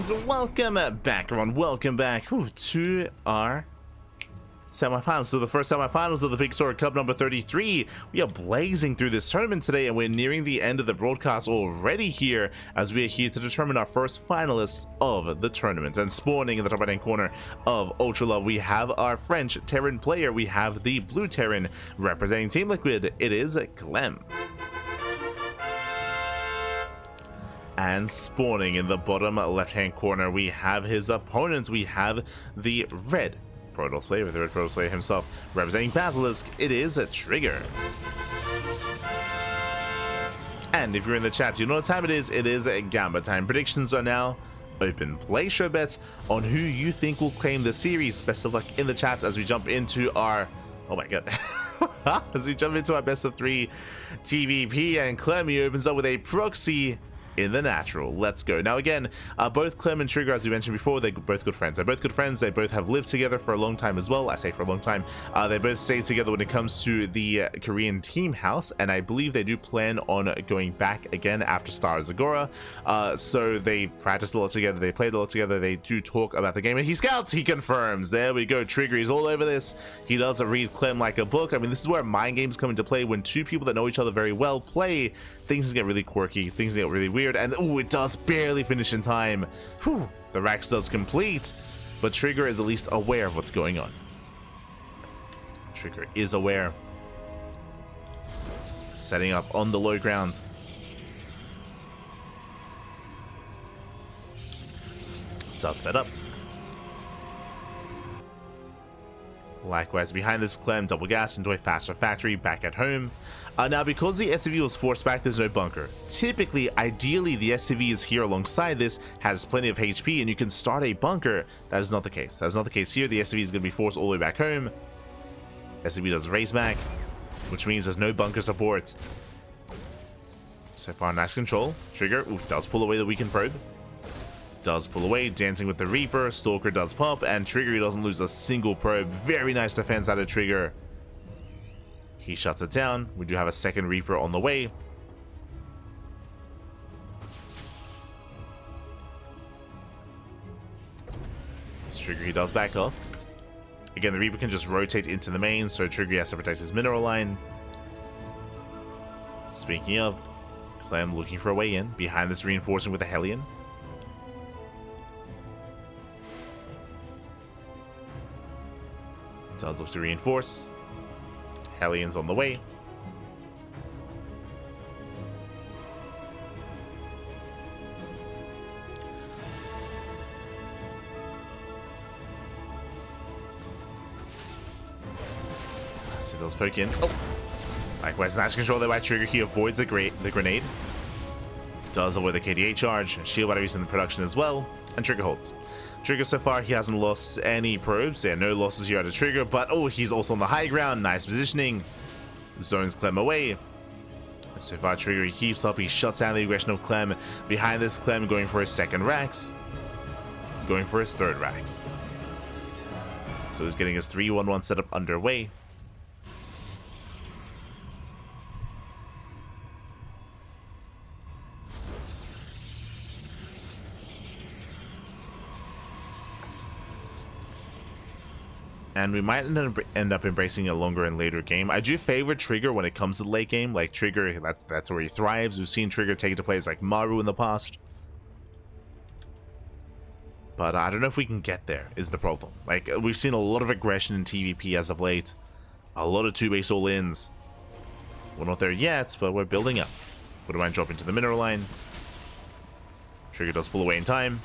And welcome back, everyone. Welcome back to our semifinals. So the first semifinals of the PiGosaur Cup number 33. We are blazing through this tournament today, and we're nearing the end of the broadcast already here, as we are here to determine our first finalist of the tournament. And spawning in the top right hand corner of Ultra Love, we have our French Terran player. We have the blue Terran representing Team Liquid. It is Clem. And spawning in the bottom left-hand corner, we have his opponents. We have the red Protoss player, with the red Protoss player himself representing Basilisk. It is a Trigger. And if you're in the chat, you know what time it is. It is Gamba time. Predictions are now open. Place your bets on who you think will claim the series. Best of luck in the chats as we jump into our... oh my god. As we jump into our best of 3 TvP, and Clem, he opens up with a proxy in the natural. Let's go. Now again, both Clem and Trigger, as we mentioned before, they're both good friends. They're both good friends. They both have lived together for a long time as well. I say for a long time. They both stay together when it comes to the Korean team house, and I believe they do plan on going back again after Star Zagora. So they practiced a lot together. They played a lot together. They do talk about the game, and he scouts. He confirms. There we go. Trigger, he's all over this. He does read Clem like a book. I mean, this is where mind games come into play. When two people that know each other very well play, things get really quirky. Things get really weird. And oh, it does barely finish in time. Whew, the Rax does complete, but Trigger is at least aware of what's going on. Trigger is aware. Setting up on the low ground. Does set up. Likewise, behind this, Clem double gas into a faster factory back at home. Now, because the SCV was forced back, there's no bunker. Typically, ideally, the SCV is here alongside this, has plenty of HP, and you can start a bunker. That is not the case. That is not the case here. The SCV is going to be forced all the way back home. SCV does race back, which means there's no bunker support. So far, nice control. Trigger does pull away the weakened probe. Does pull away, dancing with the Reaper. Stalker does pop, and Trigger, he doesn't lose a single probe. Very nice defense out of Trigger. He shuts it down. We do have a second Reaper on the way. This Trigger, he does back up. Again, the Reaper can just rotate into the main, so Trigger has to protect his mineral line. Speaking of, Clem looking for a way in. Behind this, reinforcing with the Hellion. Does look to reinforce. Hellion's on the way. So those poke in. Oh! Likewise, nice control there by Trigger. He avoids the grenade. Does avoid the KDA charge. Shield batteries in the production as well. And Trigger holds. Trigger, so far, he hasn't lost any probes. There are no losses here out of Trigger, but oh, he's also on the high ground. Nice positioning. Zones Clem away. So far, Trigger, he keeps up. He shuts down the aggression of Clem. Behind this, Clem going for his second Rax. Going for his third Rax. So he's getting his 3-1-1 setup underway. And we might end up embracing a longer and later game. I do favor Trigger when it comes to the late game. Like Trigger, that's where he thrives. We've seen Trigger take it to players like Maru in the past. But I don't know if we can get there, is the problem. Like, we've seen a lot of aggression in TvP as of late. A lot of 2-base all-ins. We're not there yet, but we're building up. Wouldn't mind dropping to the mineral line. Trigger does pull away in time.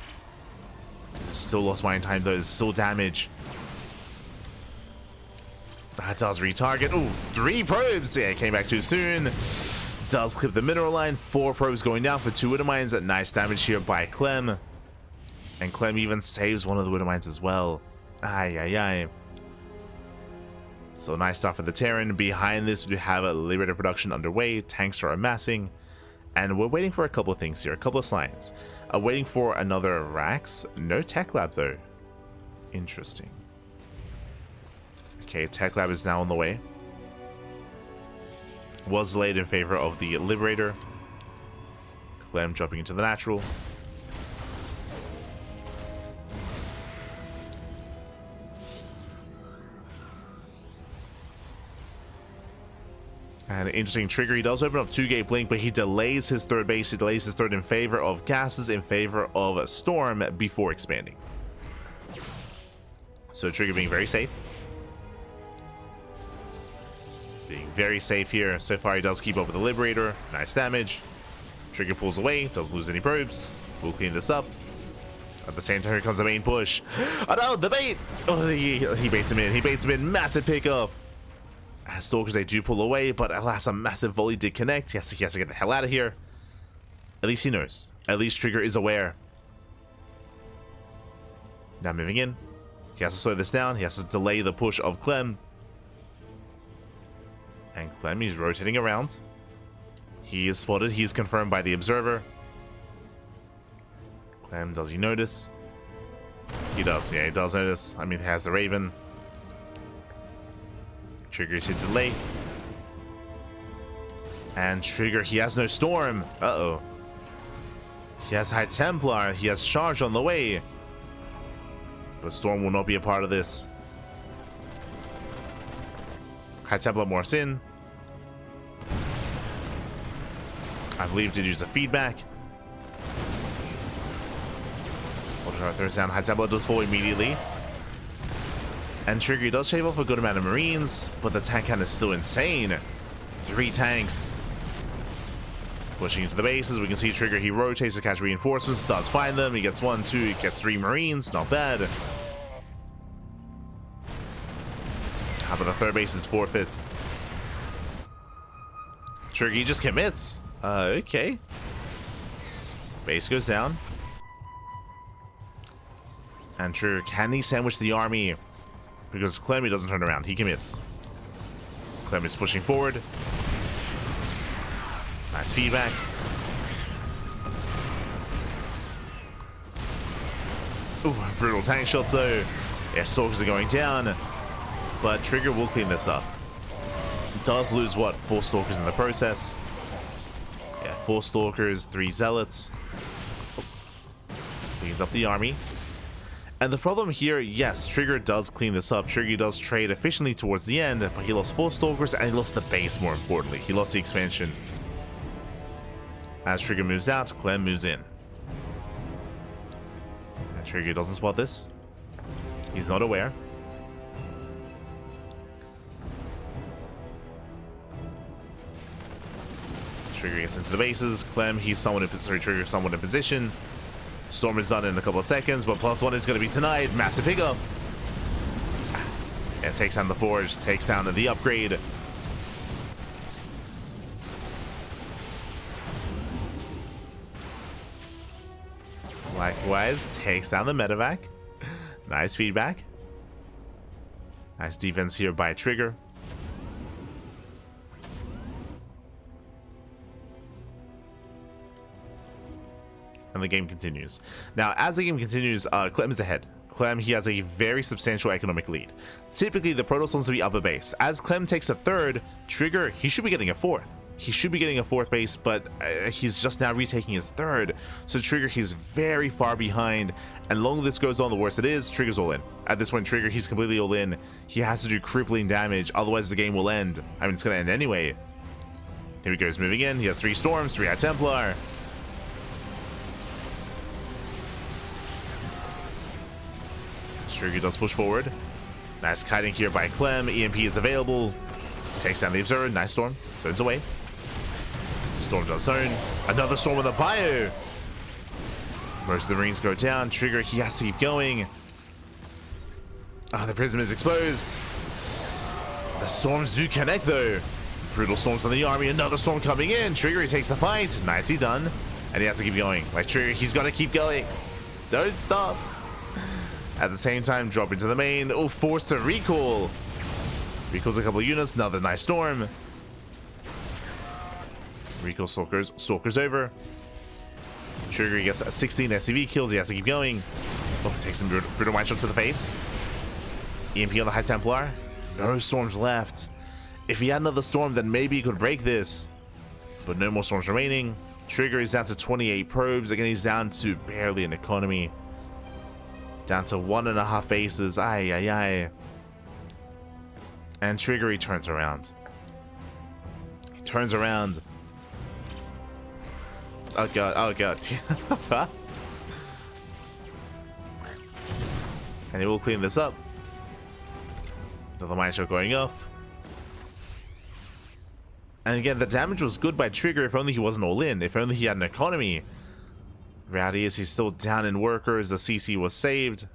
Still lost mine time though, there's still damage. That does retarget. Ooh, 3 probes. Yeah, came back too soon. Does clip the mineral line. 4 probes going down for 2 Widow Mines. Nice damage here by Clem. And Clem even saves one of the Widow Mines as well. Ay, ay, ay. So nice stuff for the Terran. Behind this, we have a Liberator production underway. Tanks are amassing. And we're waiting for a couple of things here. A couple of signs. Waiting for another Rax. No Tech Lab, though. Interesting. Okay, Tech Lab is now on the way. Was laid in favor of the Liberator. Clem jumping into the natural. And interesting trigger, he does open up 2-gate blink, but he delays his third base. He delays his third in favor of gases, in favor of storm before expanding. So trigger being very safe. Being very safe here. So far he does keep over the Liberator. Nice damage. Trigger pulls away, doesn't lose any probes. We'll clean this up. At the same time, here comes the main push. Oh no, the bait! Oh, he baits him in. He baits him in. Massive pickup. As Stalkers, they do pull away, but alas, a massive volley did connect. He has to get the hell out of here. At least he knows. At least Trigger is aware. Now moving in. He has to slow this down. He has to delay the push of Clem. And Clem, he's rotating around. He is spotted. He is confirmed by the observer. Clem, does he notice? He does. Yeah, he does notice. I mean, he has the Raven. Trigger is hit delay. And Trigger, he has no Storm. Uh-oh. He has High Templar. He has Charge on the way. But Storm will not be a part of this. High Templar morphs in. I believe did use a feedback. Throws down. High Templar does fall immediately. And Trigger does shave off a good amount of Marines, but the tank count is still insane. 3 tanks. Pushing into the bases, we can see Trigger, he rotates to catch reinforcements, does find them, he gets 1, 2, he gets 3 Marines, not bad. How about the third base is forfeit? Trigger, he just commits. Okay. Base goes down. And Trigger, can he sandwich the army? Because Clem, he doesn't turn around. He commits. Clem is pushing forward. Nice feedback. Ooh, brutal tank shots though. Yeah, Stalkers are going down. But Trigger will clean this up. Does lose, what, 4 Stalkers in the process. Yeah, 4 Stalkers, 3 Zealots. Cleans up the army. And the problem here, yes, Trigger does clean this up. Trigger does trade efficiently towards the end, but he lost 4 Stalkers and he lost the base, more importantly. He lost the expansion. As Trigger moves out, Clem moves in. And Trigger doesn't spot this. He's not aware. Trigger gets into the bases. Clem, he's somewhat in position. Trigger somewhat in position. Storm is done in a couple of seconds, but +1 is going to be denied. Massive pickup. And takes down the Forge, takes down the upgrade. Likewise, takes down the medevac. Nice feedback. Nice defense here by Trigger. And the game continues. Now, as the game continues, Clem is ahead. Clem, he has a very substantial economic lead. Typically, the Protoss wants to be upper base. As Clem takes a 3rd, Trigger, he should be getting a 4th. He should be getting a 4th base, but he's just now retaking his 3rd. So Trigger, he's very far behind. And the longer this goes on, the worse it is. Trigger's all in. At this point, Trigger, he's completely all in. He has to do crippling damage, otherwise the game will end. I mean, it's going to end anyway. Here he goes, moving in. He has 3 Storms, 3 High Templar. Trigger does push forward. Nice kiting here by Clem. EMP is available. Takes down the Observer. Nice Storm. Zones away. Storm does zone. Another Storm with a bio. Most of the Marines go down. Trigger, he has to keep going. The Prism is exposed. The Storms do connect though. Brutal Storms on the army. Another Storm coming in. Trigger, he takes the fight. Nicely done. And he has to keep going. Like Trigger, he's got to keep going. Don't stop. At the same time, drop into the main. Oh, forced to recall. Recalls a couple of units. Another nice Storm. Recall Stalkers over. Trigger gets 16 SCV kills. He has to keep going. Oh, takes some brutal white shot to the face. EMP on the High Templar. No Storms left. If he had another Storm, then maybe he could break this. But no more Storms remaining. Trigger is down to 28 probes. Again, he's down to barely an economy. Down to 1.5 bases. Ay, ay, ay. And Trigger, he turns around. turns around. Oh god, oh god. And he will clean this up. Another mine shot going off. And again, the damage was good by Trigger if only he wasn't all in. If only he had an economy. The reality is he's still down in workers. The CC was saved.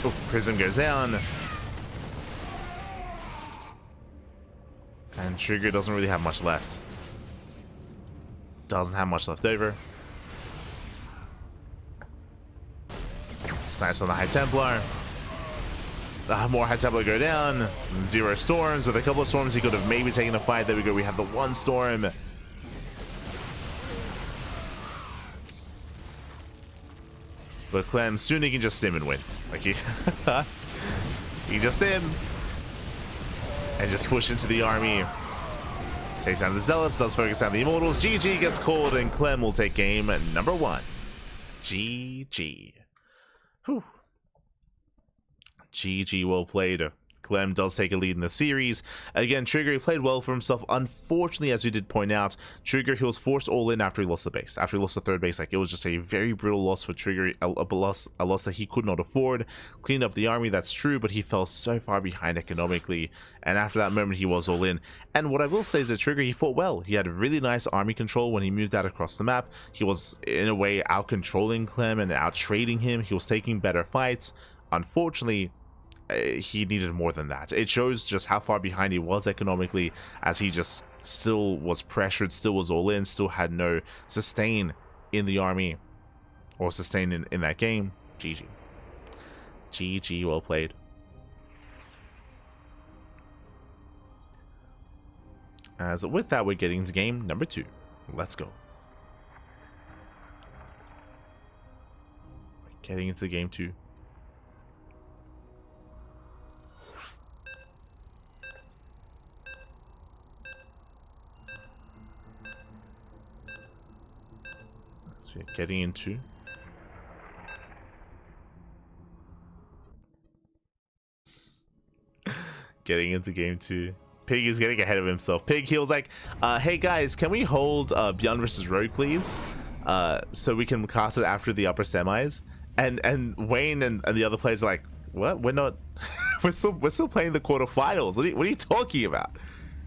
Oh, Prism goes down. And Trigger doesn't really have much left. Doesn't have much left over. Snipes on the High Templar. More High Templar go down. 0 storms. With a couple of storms, he could have maybe taken a fight. There we go. We have the 1 storm. But Clem, soon he can just sim and win. Like he just sim and just push into the army. Takes down the Zealots, does focus down the Immortals. GG gets called, and Clem will take game number 1. GG. Whew. GG, well played. Clem does take a lead in the series. Again, Trigger, he played well for himself. Unfortunately, as we did point out, Trigger, he was forced all in after he lost the base. After he lost the 3rd base, like, it was just a very brutal loss for Trigger, a loss that he could not afford. Cleaned up the army, that's true, but he fell so far behind economically. And after that moment, he was all in. And what I will say is that Trigger, he fought well. He had really nice army control when he moved out across the map. He was, in a way, out-controlling Clem and out-trading him. He was taking better fights. Unfortunately, he needed more than that. It shows just how far behind he was economically, as he just still was pressured, still was all in, still had no sustain in the army, or sustain in that game. GG. GG, well played. So with that, we're getting into game number 2. Let's go. Getting into game 2. Getting into game 2. Pig is getting ahead of himself. Pig, he was like, hey guys, can we hold Beyond versus Rogue, please? So we can cast it after the upper semis. And Wayne and the other players are like, what? We're not we're still playing the quarterfinals. What are you talking about?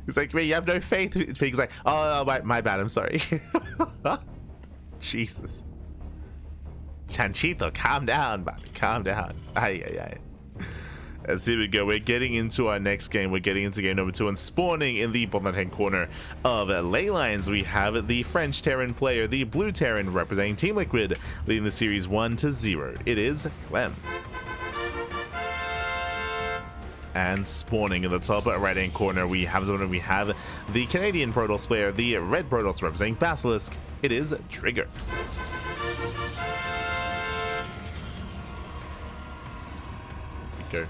He's like, wait, you have no faith? Pig's like, oh, my bad, I'm sorry. Jesus. Chanchito, calm down, Bobby. Calm down. Ay. As here we go. We're getting into our next game. We're getting into game number 2, and spawning in the bottom right-hand corner of Ley Lines, we have the French Terran player, the Blue Terran, representing Team Liquid, leading the series 1-0. It is Clem. And spawning in the top right-hand corner, we have the Canadian Protoss player, the Red Protoss, representing Basilisk. It is Trigger. Go.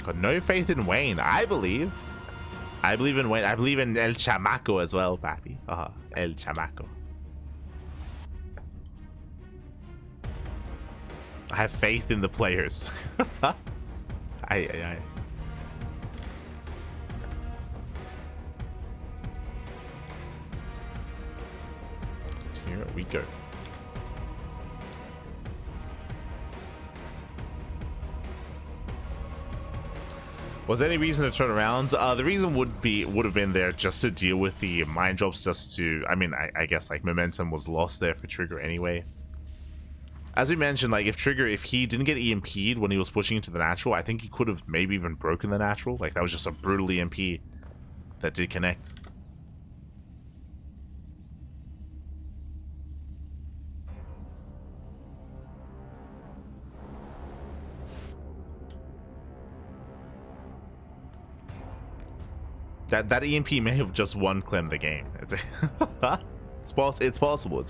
Got no faith in Wayne. I believe in Wayne. I believe in El Chamaco as well, papi. El Chamaco. I have faith in the players. Aye. Here we go. Was there any reason to turn around? The reason would have been there just to deal with the mine drops, just to, I mean, I guess like momentum was lost there for Trigger anyway. As we mentioned, like if he didn't get EMP'd when he was pushing into the natural, I think he could have maybe even broken the natural. Like that was just a brutal EMP that did connect. That EMP may have just won Clem the game. It's possible.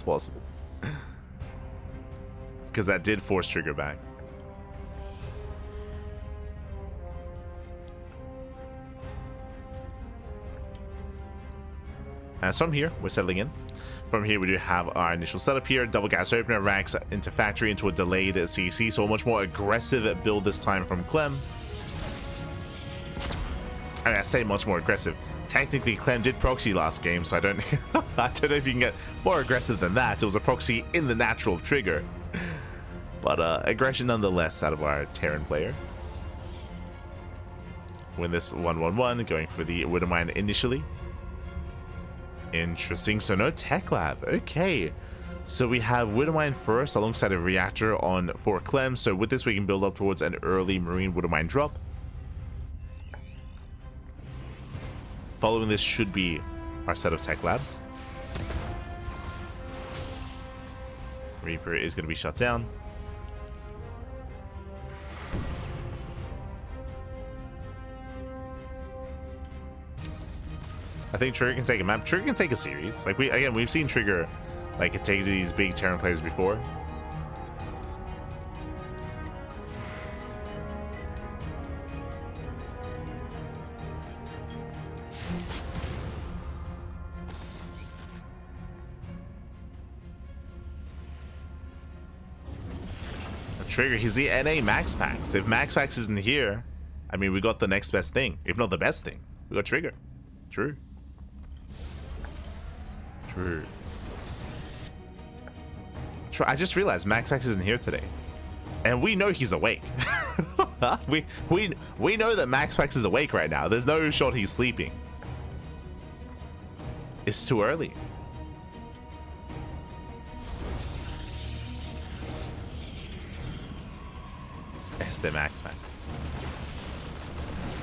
Because that did force Trigger back. As from here, we're settling in. From here, we do have our initial setup here. Double gas opener, racks into factory into a delayed CC. So a much more aggressive build this time from Clem. I mean, I say much more aggressive. Technically, Clem did proxy last game, so I don't I don't know if you can get more aggressive than that. It was a proxy in the natural trigger. But aggression nonetheless out of our Terran player. Win this 1-1-1, going for the Widowmine initially. Interesting, so no tech lab. Okay. So we have Widowmine first alongside a reactor on for Clem. So with this we can build up towards an early Marine Widowmine drop. Following this should be our set of tech labs. Reaper is going to be shut down. I think Trigger can take a map. Trigger can take a series. Like we've seen Trigger like take these big Terran players before. Trigger, he's the NA Max Packs. If Max Packs isn't here, I mean, we got the next best thing, if not the best thing. We got Trigger. True. True. I just realized Max Packs isn't here today, and we know he's awake. we know that Max Packs is awake right now. There's no shot he's sleeping. It's too early. It's the Max Packs.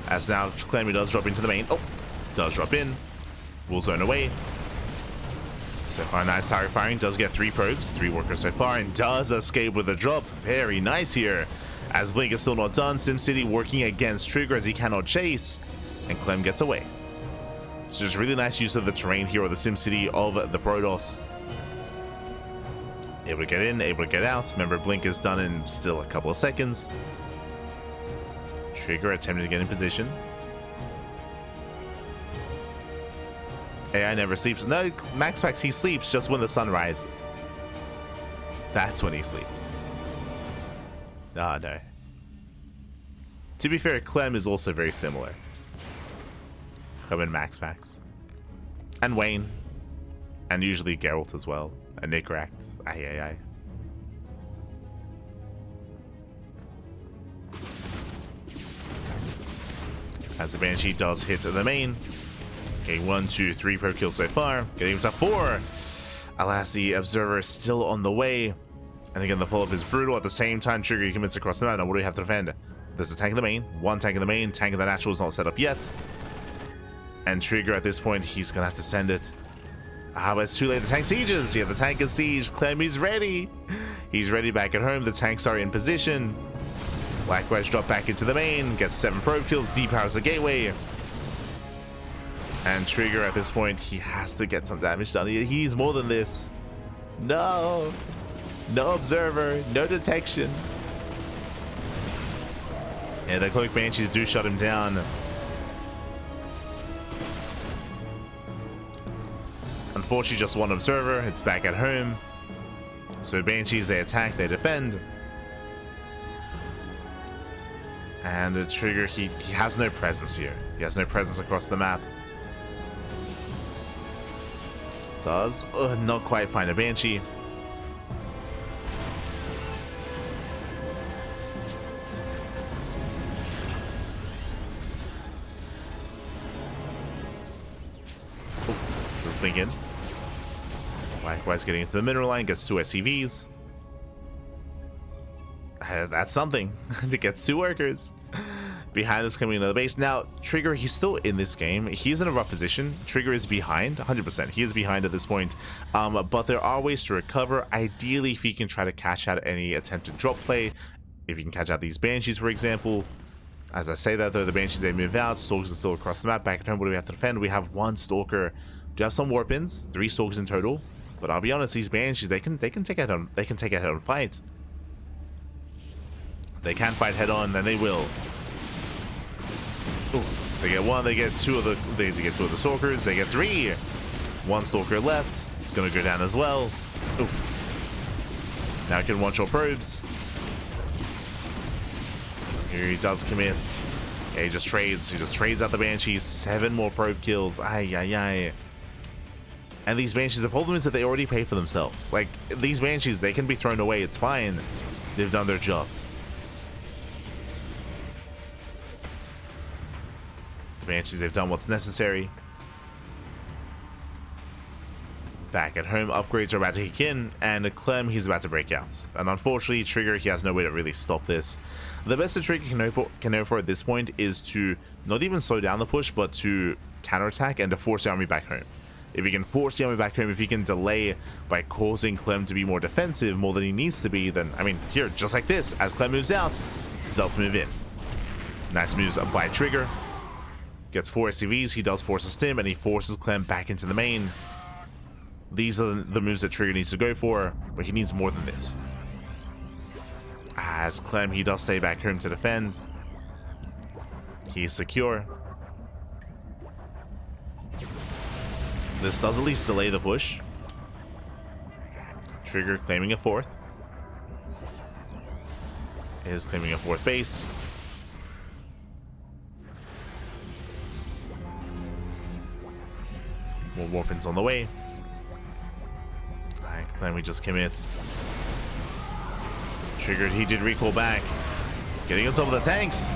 As now Clem does drop into the main. Oh, does drop in. Will zone away. So far, nice tower firing. Does get 3 probes, 3 workers so far, and does escape with a drop. Very nice here. As Blink is still not done, SimCity working against Trigger as he cannot chase, and Clem gets away. It's just really nice use of the terrain here, or the SimCity of the Protoss. Able to get in, able to get out. Remember, Blink is done in still a couple of seconds. Trigger attempting to get in position. AI never sleeps. No, Max Packs, he sleeps just when the sun rises. That's when he sleeps. Ah, no. To be fair, Clem is also very similar. Clem and Max Packs. And Wayne. And usually Geralt as well. And Nick Ract. Aye. As the Banshee does hit the main. Okay, 1, 2, 3 pro kills so far. Getting to 4. Alas, the Observer is still on the way. And again, the follow-up is brutal. At the same time, Trigger commits across the map. Now, what do we have to defend? There's a tank in the main. 1 tank in the main. Tank in the natural is not set up yet. And Trigger, at this point, he's going to have to send it. Ah, but it's too late. The tank sieges. Yeah, the tank is sieged. Clem, he's ready. He's ready back at home. The tanks are in position. Likewise, drop back into the main. Gets 7 probe kills. Depowers the gateway. And Trigger, at this point, he has to get some damage done. He's more than this. No. No Observer. No detection. Yeah, the Cloak Banshees do shut him down. Unfortunately, just 1 Observer. It's back at home. So Banshees, they attack, they defend. And the Trigger, he has no presence here. He has no presence across the map. Does not quite find a Banshee. Let's bring in. Likewise, getting into the mineral line, gets 2 SCVs. That's something to get 2 workers. Behind us coming into the base. Now, Trigger, he's still in this game. He's in a rough position. Trigger is behind, 100%. He is behind at this point. But there are ways to recover. Ideally, if he can try to catch out any attempted drop play. If you can catch out these Banshees, for example. As I say that, though, the Banshees, they move out. Stalkers are still across the map. Back at home, what do we have to defend? We have 1 Stalker. Do have some Warpins. 3 Stalkers in total. But I'll be honest, these Banshees, they can take it on. They can take it head on fight. They can fight head on, then they will. Ooh, they get 1, they get 2 of the Stalkers, they get 3. 1 Stalker left. It's gonna go down as well. Oof. Now he can one-shot probes. Here he does commit Yeah, he just trades out the Banshees. 7 more probe kills. Ay, ay, ay. And these Banshees, the problem is that they already pay for themselves. Like, these Banshees, they can be thrown away. It's fine. They've done their job. The Banshees, they've done what's necessary. Back at home, upgrades are about to kick in, and Clem, he's about to break out. And unfortunately, Trigger, he has no way to really stop this. The best that Trigger can hope for at this point is to not even slow down the push, but to counterattack and to force the army back home. If he can force the army back home, if he can delay by causing Clem to be more defensive, more than he needs to be, then, I mean, here, just like this, as Clem moves out, Zelts move in. Nice moves by Trigger. Gets 4 SCVs, he does force a stim, and he forces Clem back into the main. These are the moves that Trigger needs to go for, but he needs more than this. As Clem, he does stay back home to defend. He's secure. This does at least delay the push. Trigger claiming a 4th. Is claiming a 4th base. More warpins on the way. Then we just commit. Triggered, he did recall back. Getting on top of the tanks.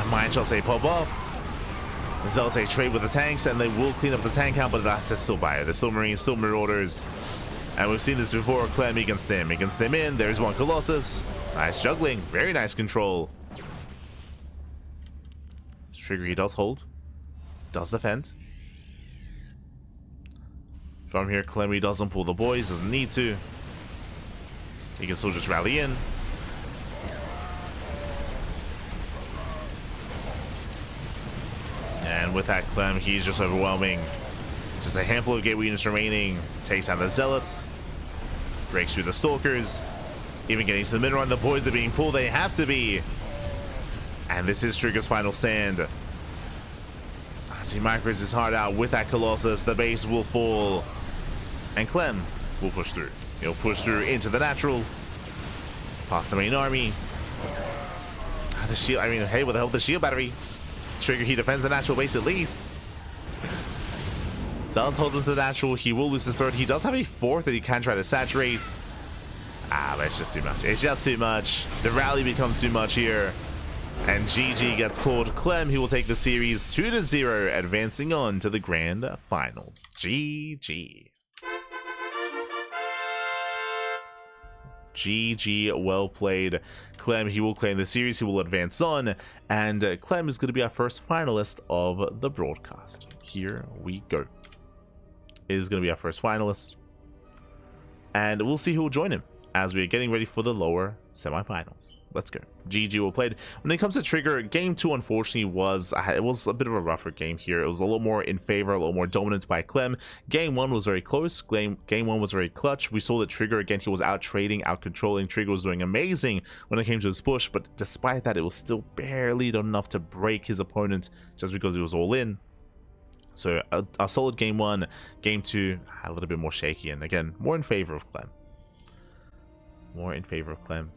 Mine shall say pop off. They'll say trade with the tanks, and they will clean up the tank count, but that's still Bio. There's still Marines, still Marauders. And we've seen this before. Clem, he can stem. He can stem in. There's one Colossus. Nice juggling. Very nice control. Trigger, he does hold. Does defend. From here, Clem, he doesn't pull the boys, doesn't need to. He can still just rally in. And with that, Clem, he's just overwhelming. Just a handful of gateway units remaining. Takes down the Zealots. Breaks through the Stalkers. Even getting to the mid-run, the boys are being pulled, they have to be. And this is Trigger's final stand. As he micros his heart out with that Colossus, the base will fall. And Clem will push through. He'll push through into the natural. Past the main army. The shield, I mean, hey, what the hell, the shield battery? Trigger, he defends the natural base at least. Does hold into the natural. He will lose his 3rd. He does have a 4th that he can try to saturate. But it's just too much. It's just too much. The rally becomes too much here. And GG gets called. Clem, he will take the series 2-0, advancing on to the grand finals. GG. GG, well played. Clem, he will claim the series, he will advance on, and Clem is going to be our first finalist of the broadcast. Here we go. It is going to be our first finalist, and we'll see who will join him as we are getting ready for the lower semifinals. Let's go. GG, well played. When it comes to Trigger, game 2 unfortunately was a bit of a rougher game here. It was a little more in favor, a little more dominant by Clem. Game 1 was very close. Game 1 was very clutch. We saw that Trigger, again, he was out trading, out controlling. Trigger was doing amazing when it came to his push, but despite that, it was still barely done enough to break his opponent just because he was all in. So a solid game 1. Game 2, a little bit more shaky, and again, more in favor of Clem. More in favor of Clem.